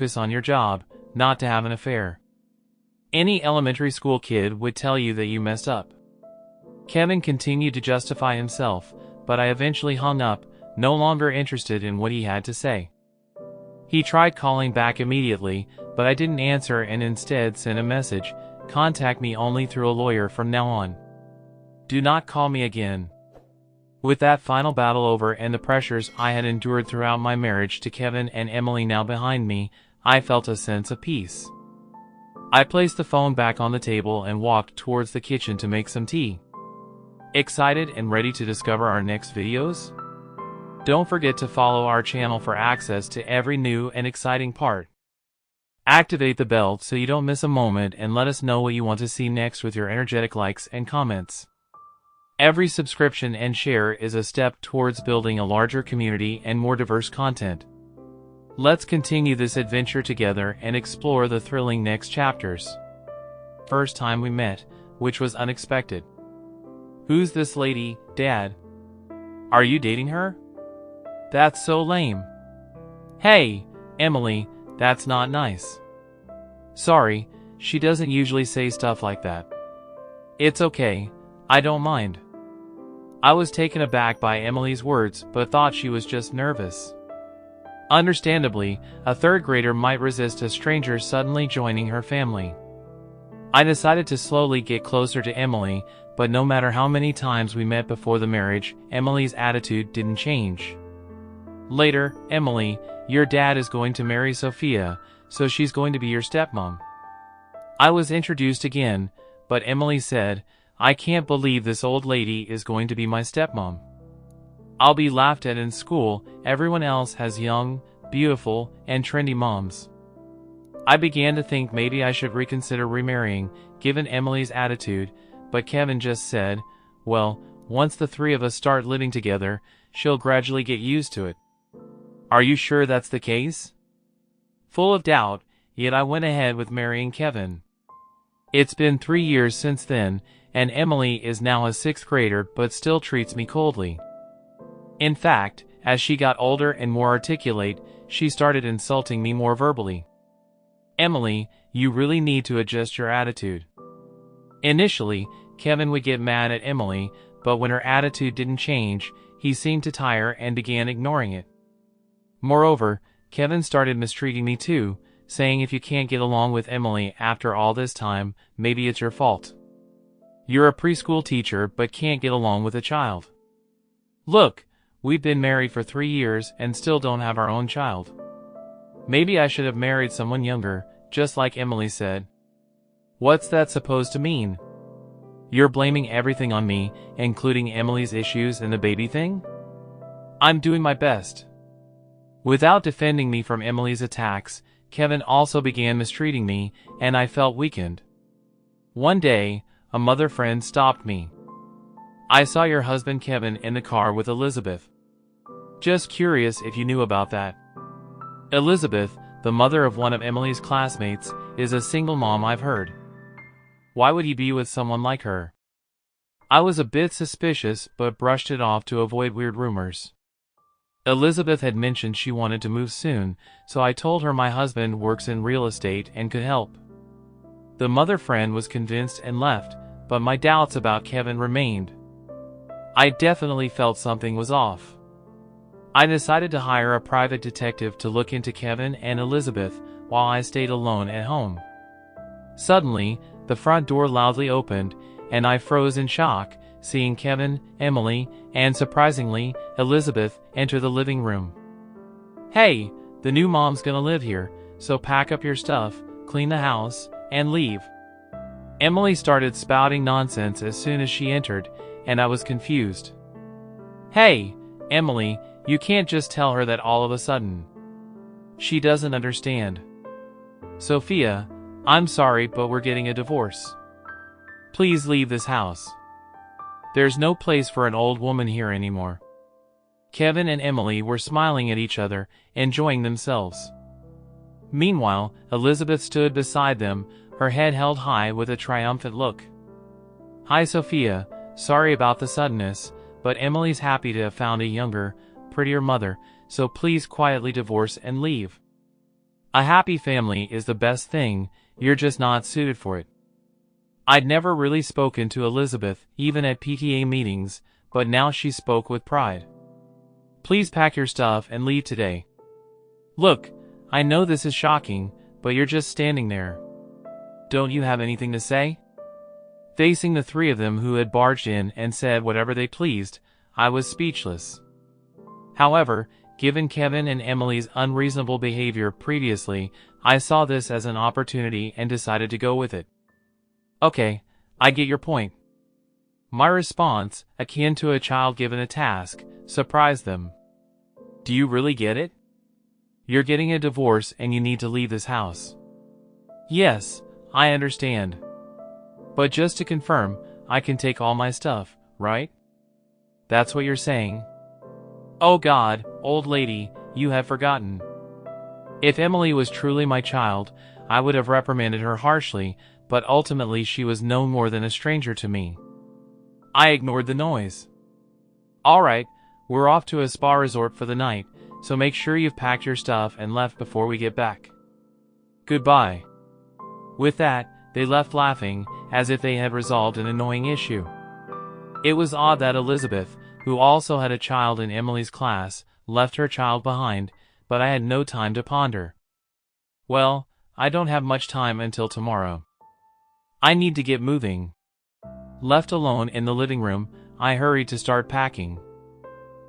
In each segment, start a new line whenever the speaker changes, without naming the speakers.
focus on your job, not to have an affair. Any elementary school kid would tell you that you messed up. Kevin continued to justify himself, but I eventually hung up, no longer interested in what he had to say. He tried calling back immediately, but I didn't answer and instead sent a message, "Contact me only through a lawyer from now on. Do not call me again." With that final battle over and the pressures I had endured throughout my marriage to Kevin and Emily now behind me, I felt a sense of peace. I placed the phone back on the table and walked towards the kitchen to make some tea. Excited and ready to discover our next videos? Don't forget to follow our channel for access to every new and exciting part. Activate the bell so you don't miss a moment and let us know what you want to see next with your energetic likes and comments. Every subscription and share is a step towards building a larger community and more diverse content. Let's continue this adventure together and explore the thrilling next chapters. First time we met, which was unexpected. Who's this lady, Dad? Are you dating her? That's so lame. Hey, Emily, that's not nice. Sorry, she doesn't usually say stuff like that. It's okay, I don't mind. I was taken aback by Emily's words but thought she was just nervous. Understandably, a third grader might resist a stranger suddenly joining her family. I decided to slowly get closer to Emily, but no matter how many times we met before the marriage, Emily's attitude didn't change. Later, Emily, your dad is going to marry Sophia, so she's going to be your stepmom. I was introduced again, but Emily said, I can't believe this old lady is going to be my stepmom. I'll be laughed at in school, everyone else has young, beautiful, and trendy moms. I began to think maybe I should reconsider remarrying, given Emily's attitude, but Kevin just said, well, once the three of us start living together, she'll gradually get used to it. Are you sure that's the case? Full of doubt, yet I went ahead with marrying Kevin. It's been 3 years since then, and Emily is now a 6th grader but still treats me coldly. In fact, as she got older and more articulate, she started insulting me more verbally. Emily, you really need to adjust your attitude. Initially, Kevin would get mad at Emily, but when her attitude didn't change, he seemed to tire and began ignoring it. Moreover, Kevin started mistreating me too, saying if you can't get along with Emily after all this time, maybe it's your fault. You're a preschool teacher but can't get along with a child. Look, we've been married for 3 years and still don't have our own child. Maybe I should have married someone younger, just like Emily said. What's that supposed to mean? You're blaming everything on me, including Emily's issues and the baby thing? I'm doing my best. Without defending me from Emily's attacks, Kevin also began mistreating me, and I felt weakened. One day, a mother friend stopped me. I saw your husband Kevin in the car with Elizabeth. Just curious if you knew about that. Elizabeth, the mother of one of Emily's classmates, is a single mom I've heard. Why would he be with someone like her? I was a bit suspicious but brushed it off to avoid weird rumors. Elizabeth had mentioned she wanted to move soon, so I told her my husband works in real estate and could help. The mother friend was convinced and left, but my doubts about Kevin remained. I definitely felt something was off. I decided to hire a private detective to look into Kevin and Elizabeth while I stayed alone at home. Suddenly, the front door loudly opened, and I froze in shock, seeing Kevin, Emily, and surprisingly, Elizabeth enter the living room. Hey, the new mom's gonna live here, so pack up your stuff, clean the house, and leave. Emily started spouting nonsense as soon as she entered, and I was confused. Hey, Emily, you can't just tell her that all of a sudden. She doesn't understand. Sophia, I'm sorry but we're getting a divorce. Please leave this house. There's no place for an old woman here anymore. Kevin and Emily were smiling at each other, enjoying themselves. Meanwhile, Elizabeth stood beside them, her head held high with a triumphant look. Hi Sophia, sorry about the suddenness, but Emily's happy to have found a younger, prettier mother, so please quietly divorce and leave. A happy family is the best thing, you're just not suited for it. I'd never really spoken to Elizabeth, even at PTA meetings, but now she spoke with pride. Please pack your stuff and leave today. Look, I know this is shocking, but you're just standing there. Don't you have anything to say? Facing the three of them who had barged in and said whatever they pleased, I was speechless. However, given Kevin and Emily's unreasonable behavior previously, I saw this as an opportunity and decided to go with it. Okay, I get your point. My response, akin to a child given a task, surprised them. Do you really get it? You're getting a divorce and you need to leave this house. Yes, I understand. But just to confirm, I can take all my stuff, right? That's what you're saying? Oh God, old lady, you have forgotten. If Emily was truly my child, I would have reprimanded her harshly, but ultimately she was no more than a stranger to me. I ignored the noise. Alright, we're off to a spa resort for the night, so make sure you've packed your stuff and left before we get back. Goodbye. With that, they left laughing, as if they had resolved an annoying issue. It was odd that Elizabeth, who also had a child in Emily's class, left her child behind, but I had no time to ponder. Well, I don't have much time until tomorrow. I need to get moving. Left alone in the living room, I hurried to start packing.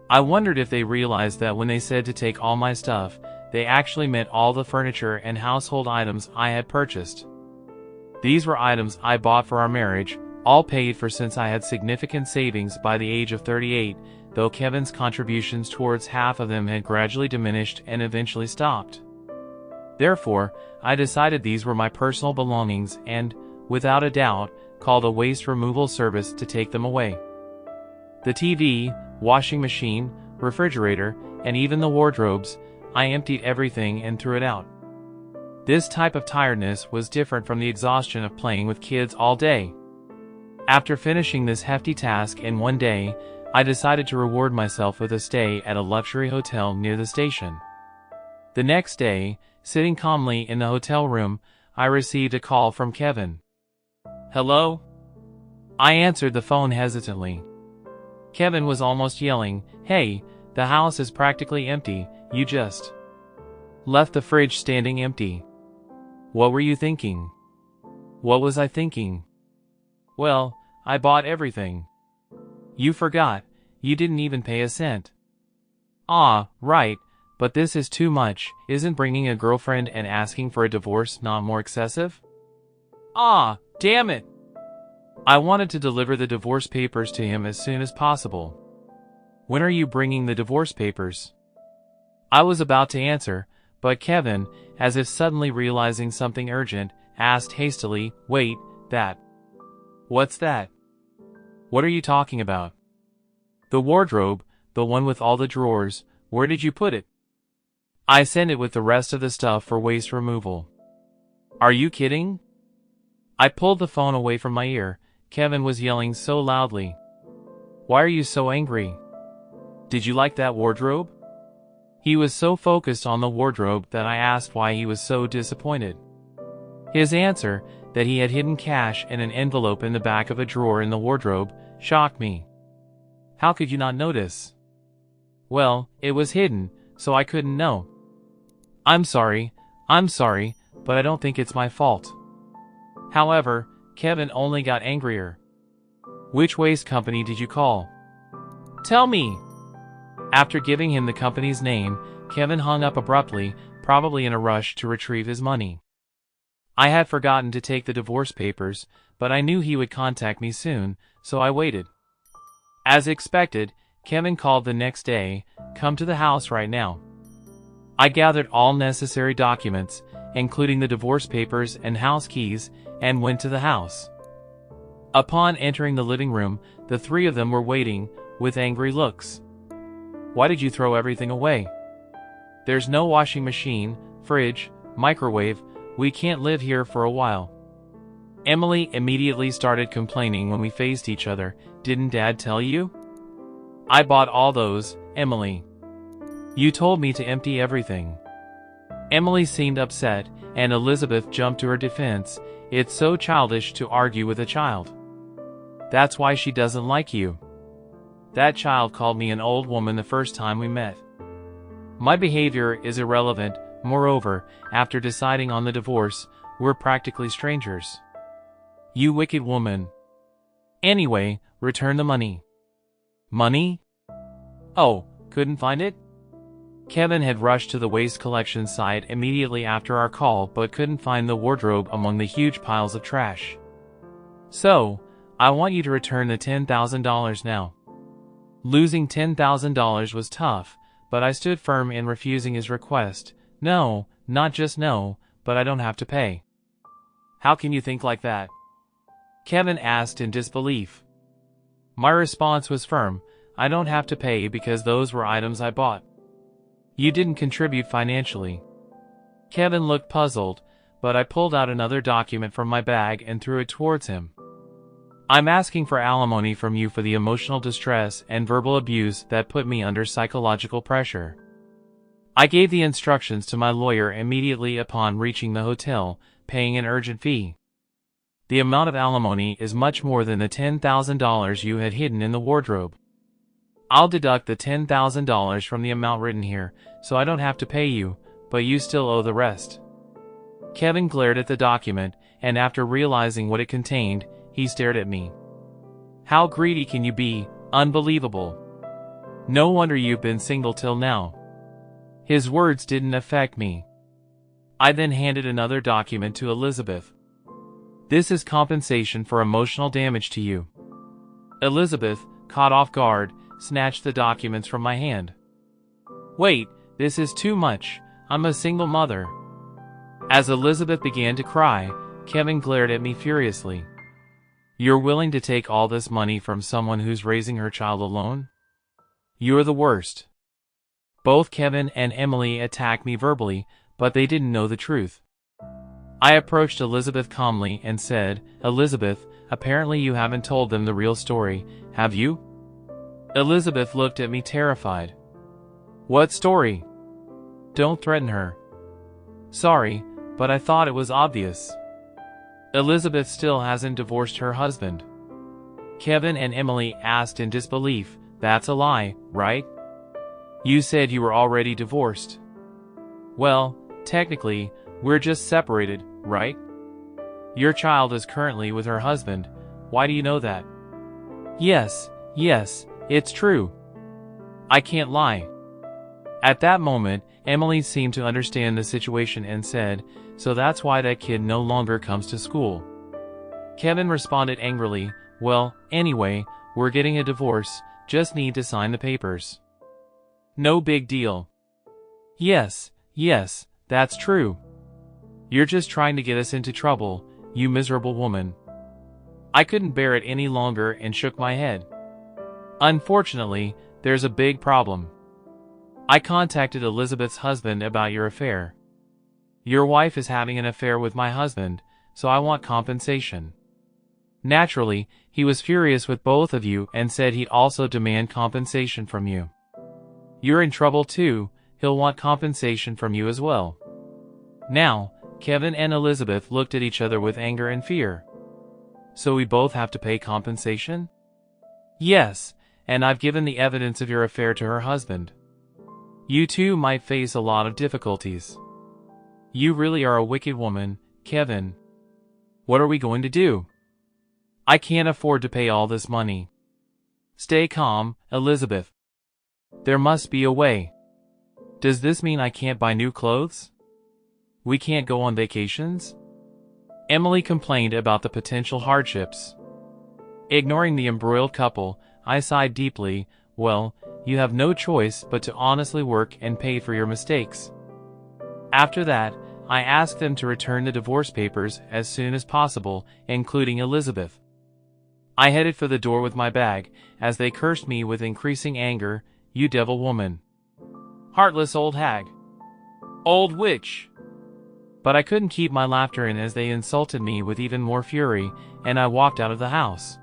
I wondered if they realized that when they said to take all my stuff, they actually meant all the furniture and household items I had purchased. These were items I bought for our marriage, all paid for since I had significant savings by the age of 38, though Kevin's contributions towards half of them had gradually diminished and eventually stopped. Therefore, I decided these were my personal belongings and, without a doubt, called a waste removal service to take them away. The TV, washing machine, refrigerator, and even the wardrobes, I emptied everything and threw it out. This type of tiredness was different from the exhaustion of playing with kids all day. After finishing this hefty task in one day, I decided to reward myself with a stay at a luxury hotel near the station. The next day, sitting calmly in the hotel room, I received a call from Kevin. Hello? I answered the phone hesitantly. Kevin was almost yelling, "Hey, the house is practically empty, you just left the fridge standing empty. What were you thinking?" What was I thinking? Well, I bought everything. You forgot, you didn't even pay a cent. Ah, right, but this is too much. Isn't bringing a girlfriend and asking for a divorce not more excessive? Ah, damn it! I wanted to deliver the divorce papers to him as soon as possible. When are you bringing the divorce papers? I was about to answer, but Kevin, as if suddenly realizing something urgent, asked hastily, "Wait, that. What's that? What are you talking about?" The wardrobe, the one with all the drawers, where did you put it? I sent it with the rest of the stuff for waste removal. Are you kidding? I pulled the phone away from my ear. Kevin was yelling so loudly. Why are you so angry? Did you like that wardrobe? He was so focused on the wardrobe that I asked why he was so disappointed. His answer, that he had hidden cash in an envelope in the back of a drawer in the wardrobe, shocked me. How could you not notice? Well, it was hidden, so I couldn't know. I'm sorry, but I don't think it's my fault. However, Kevin only got angrier. Which waste company did you call? Tell me! After giving him the company's name, Kevin hung up abruptly, probably in a rush to retrieve his money. I had forgotten to take the divorce papers, but I knew he would contact me soon, so I waited. As expected, Kevin called the next day, "Come to the house right now." I gathered all necessary documents, including the divorce papers and house keys, and went to the house. Upon entering the living room, the three of them were waiting, with angry looks. Why did you throw everything away? There's no washing machine, fridge, microwave, we can't live here for a while. Emily immediately started complaining when we faced each other. Didn't Dad tell you? I bought all those, Emily. You told me to empty everything. Emily seemed upset, and Elizabeth jumped to her defense. It's so childish to argue with a child. That's why she doesn't like you. That child called me an old woman the first time we met. My behavior is irrelevant. Moreover, after deciding on the divorce, we're practically strangers. You wicked woman. Anyway, return the money. Money? Oh, couldn't find it? Kevin had rushed to the waste collection site immediately after our call but couldn't find the wardrobe among the huge piles of trash. So, I want you to return the $10,000 now. Losing $10,000 was tough, but I stood firm in refusing his request. No, not just no, but I don't have to pay. How can you think like that? Kevin asked in disbelief. My response was firm. I don't have to pay because those were items I bought. You didn't contribute financially. Kevin looked puzzled, but I pulled out another document from my bag and threw it towards him. I'm asking for alimony from you for the emotional distress and verbal abuse that put me under psychological pressure. I gave the instructions to my lawyer immediately upon reaching the hotel, paying an urgent fee. The amount of alimony is much more than the $10,000 you had hidden in the wardrobe. I'll deduct the $10,000 from the amount written here, so I don't have to pay you, but you still owe the rest. Kevin glared at the document, and after realizing what it contained, he stared at me. How greedy can you be? Unbelievable. No wonder you've been single till now. His words didn't affect me. I then handed another document to Elizabeth. This is compensation for emotional damage to you. Elizabeth, caught off guard, snatched the documents from my hand. Wait, this is too much. I'm a single mother. As Elizabeth began to cry, Kevin glared at me furiously. You're willing to take all this money from someone who's raising her child alone? You're the worst. Both Kevin and Emily attacked me verbally, but they didn't know the truth. I approached Elizabeth calmly and said, Elizabeth, apparently you haven't told them the real story, have you? Elizabeth looked at me terrified. What story? Don't threaten her. Sorry, but I thought it was obvious. Elizabeth still hasn't divorced her husband. Kevin and Emily asked in disbelief. That's a lie, right? You said you were already divorced. Well, technically, we're just separated, right? Your child is currently with her husband. Why do you know that? Yes, it's true. I can't lie. At that moment, Emily seemed to understand the situation and said, so that's why that kid no longer comes to school. Kevin responded angrily, well, anyway, we're getting a divorce, just need to sign the papers. No big deal. Yes, that's true. You're just trying to get us into trouble, you miserable woman. I couldn't bear it any longer and shook my head. Unfortunately, there's a big problem. I contacted Elizabeth's husband about your affair. Your wife is having an affair with my husband, so I want compensation. Naturally, he was furious with both of you and said he'd also demand compensation from you. You're in trouble too, he'll want compensation from you as well. Now, Kevin and Elizabeth looked at each other with anger and fear. So we both have to pay compensation? Yes, and I've given the evidence of your affair to her husband. You two might face a lot of difficulties. You really are a wicked woman, Kevin. What are we going to do? I can't afford to pay all this money. Stay calm, Elizabeth. There must be a way. Does this mean I can't buy new clothes? We can't go on vacations? Emily complained about the potential hardships. Ignoring the embroiled couple, I sighed deeply. Well, you have no choice but to honestly work and pay for your mistakes. After that, I asked them to return the divorce papers as soon as possible, including Elizabeth. I headed for the door with my bag, as they cursed me with increasing anger. You devil woman. Heartless old hag. Old witch. But I couldn't keep my laughter in as they insulted me with even more fury, and I walked out of the house.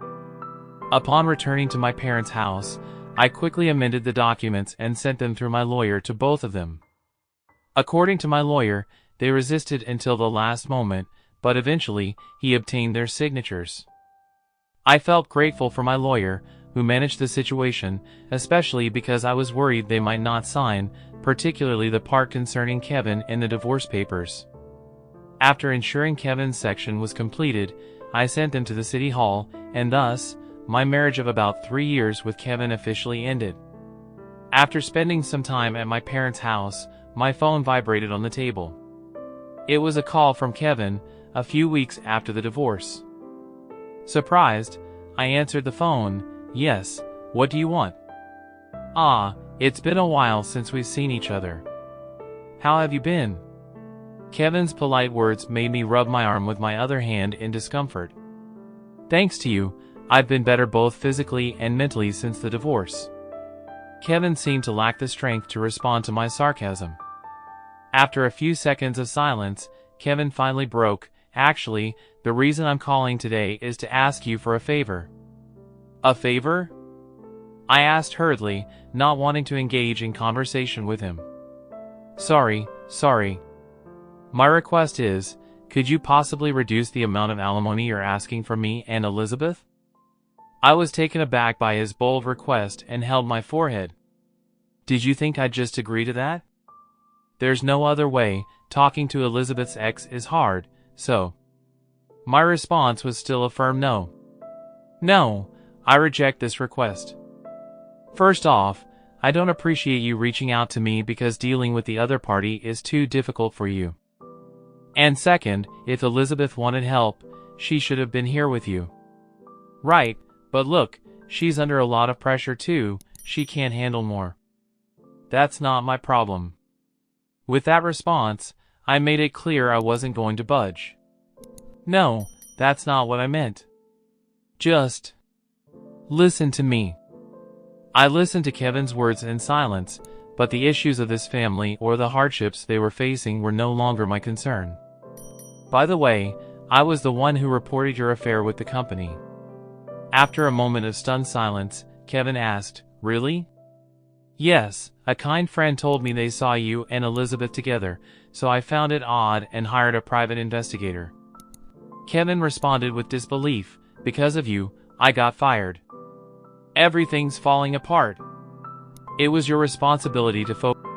Upon returning to my parents' house, I quickly amended the documents and sent them through my lawyer to both of them. According to my lawyer, they resisted until the last moment, but eventually, he obtained their signatures. I felt grateful for my lawyer, who managed the situation, especially because I was worried they might not sign, particularly the part concerning Kevin and the divorce papers. After ensuring Kevin's section was completed, I sent them to the city hall, and thus, my marriage of about 3 years with Kevin officially ended. After spending some time at my parents' house, my phone vibrated on the table. It was a call from Kevin, a few weeks after the divorce. Surprised, I answered the phone. "Yes, what do you want?" "Ah, it's been a while since we've seen each other. How have you been?" Kevin's polite words made me rub my arm with my other hand in discomfort. "Thanks to you, I've been better both physically and mentally since the divorce." Kevin seemed to lack the strength to respond to my sarcasm. After a few seconds of silence, Kevin finally broke. "Actually, the reason I'm calling today is to ask you for a favor." "A favor?" I asked hurriedly, not wanting to engage in conversation with him. Sorry. My request is, could you possibly reduce the amount of alimony you're asking from me and Elizabeth?" I was taken aback by his bold request and held my forehead. "Did you think I'd just agree to that? There's no other way. Talking to Elizabeth's ex is hard, so..." My response was still a firm no. "No, I reject this request. First off, I don't appreciate you reaching out to me because dealing with the other party is too difficult for you. And second, if Elizabeth wanted help, she should have been here with you." "Right, but look, she's under a lot of pressure too, she can't handle more." "That's not my problem." With that response, I made it clear I wasn't going to budge. "No, that's not what I meant. Just listen to me." I listened to Kevin's words in silence, but the issues of this family or the hardships they were facing were no longer my concern. "By the way, I was the one who reported your affair with the company." After a moment of stunned silence, Kevin asked, "Really?" "Yes, a kind friend told me they saw you and Elizabeth together, so I found it odd and hired a private investigator." Kevin responded with disbelief. "Because of you, I got fired. Everything's falling apart. It was your responsibility to focus